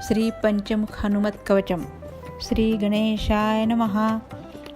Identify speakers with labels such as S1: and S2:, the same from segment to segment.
S1: श्री पंचमुख हनुमत कवचम। श्री गणेशाय नमः।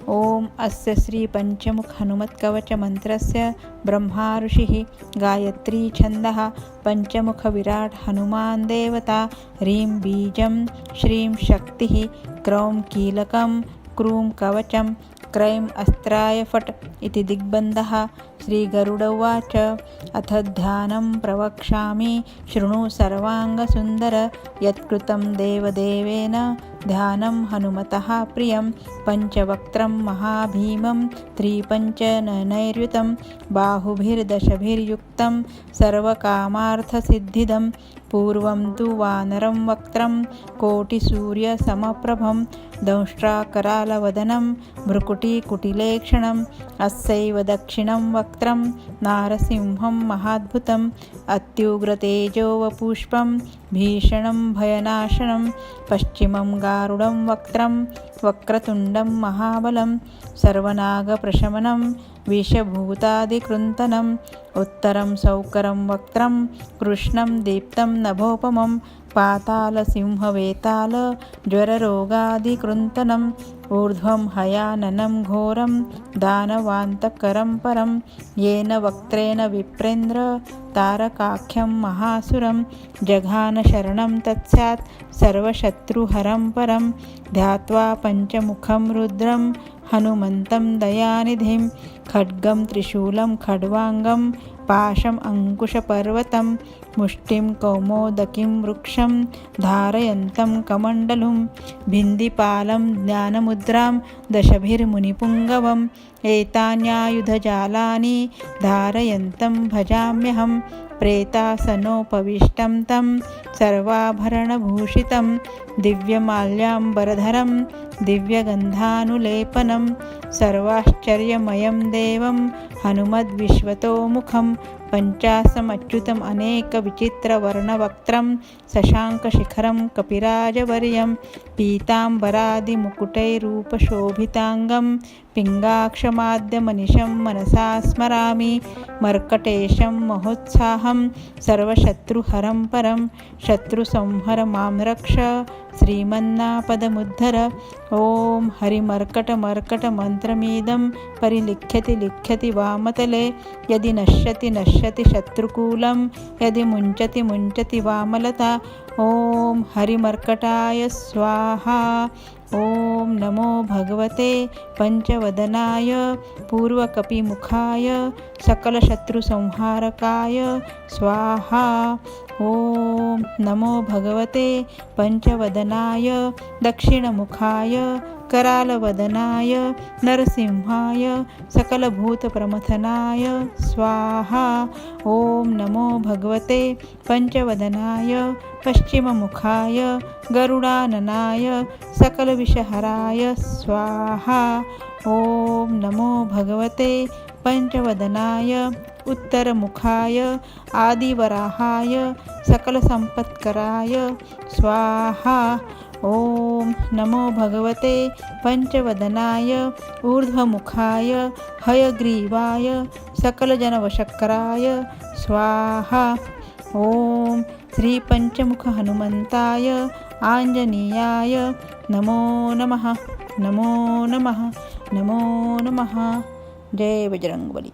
S1: ओम अस्य श्री पंचमुख हनुमत कवच मंत्रस्य ब्रह्मा ऋषिः, गायत्री छन्दः, पंचमुख विराट हनुमान देवता, ह्रीं बीजं श्रीं शक्तिः, क्रौं कीलकं, क्रूं कवचं, क्रैं अस्त्राय फट् इति दिग्बन्धः। श्रीगरुड उवाच, अथ ध्यानं प्रवक्ष्यामि शृणु सर्वाङ्गसुन्दर, यत्कृतं देवदेवेन ध्यानं हनुमतः प्रियं। पञ्चवक्त्रं महाभीमं त्रिपञ्चनयनैर्युतं, बाहुभिर्दशभिर्युक्तं सर्वकामार्थसिद्धिदं। पूर्वं तु वानरं वक्त्रं कोटिसूर्यसमप्रभं, दंष्ट्राकरालवदनं भ्रुकुटिकुटिलेक्षणम्। अस्यैव दक्षिणं वक्त्रं नारसिंहं महाद्भुतम्, अत्युग्रतेजोवपुष्पं भीषणं भयनाशनं। पश्चिमं गारुडं वक्त्रं वक्रतुण्डं महाबलं, सर्वनागप्रशमनं विषभूतादिकृन्तनम्। उत्तरं सौकरं वक्त्रं कृष्णं दीप्तं नभोपमं, पातालसिंहवेताल ज्वररोगादिकृन्तनम्। ऊर्ध्वं हयाननं घोरं दानवान्तकरं परं, येन वक्त्रेण विप्रेन्द्र तारकाख्यं महासुरं। जघानशरणं तत्स्यात् सर्वशत्रुहरं परं, ध्यात्वा पञ्चमुखं रुद्रं हनुमन्तं दयानिधिं। खड्गं त्रिशूलं खड्वाङ्गं पाशम् अङ्कुशपर्वतं, मुष्टिं कौमोदकीं वृक्षं धारयन्तं कमण्डलुं। भिन्दिपालं ज्ञानमुद्रां दशभिर्मुनिपुङ्गवम्, एतान्यायुधजालानि धारयन्तं भजाम्यहं। प्रेतासनोपविष्टं तं सर्वाभरणभूषितं, दिव्यमाल्याम्बरधरं दिव्यगन्धानुलेपनं। सर्वाश्चर्यमयं देवं हनुमद्विश्वतोमुखं, पञ्चासमच्युतम् अनेकविचित्रवर्णवक्त्रं शशाङ्कशिखरं कपिराजवर्यं। पीताम्बरादिमुकुटैरूपशोभिताङ्गं पिङ्गाक्षमाद्यमनिशं मनसा स्मरामि। मर्कटेशं महोत्साहं सर्वशत्रुहरं परं, शत्रुसंहर मां रक्ष श्रीमन्नापदमुद्धर। ॐ हरिमर्कटमर्कटमन्त्रमिदं परिलिख्यति वामतले, यदि नश्यति शत्रुकूलं, यदि मुञ्चति वामलता। ॐ हरिमर्कटाय स्वाहा। ॐ नमो भगवते पञ्चवदनाय पूर्वकपिमुखाय सकलशत्रुसंहारकाय स्वाहा। ॐ नमो भगवते पञ्चवदनाय दक्षिणमुखाय करालवदनाय नरसिंहाय सकलभूतप्रमथनाय स्वाहा। ॐ नमो भगवते पञ्चवदनाय पश्चिममुखाय गरुडाननाय सकलविषहराय स्वाहा। ॐ नमो भगवते पञ्चवदनाय उत्तरमुखाय आदिवराहाय सकलसम्पत्कराय स्वाहा। ॐ नमो भगवते पञ्चवदनाय ऊर्ध्वमुखाय हयग्रीवाय सकलजनवशक्राय स्वाहा। ॐ श्रीपञ्चमुख हनुमन्ताय आञ्जनेयाय नमो नमः। नमो नमः। नमो नमः। जय बजरंगबली।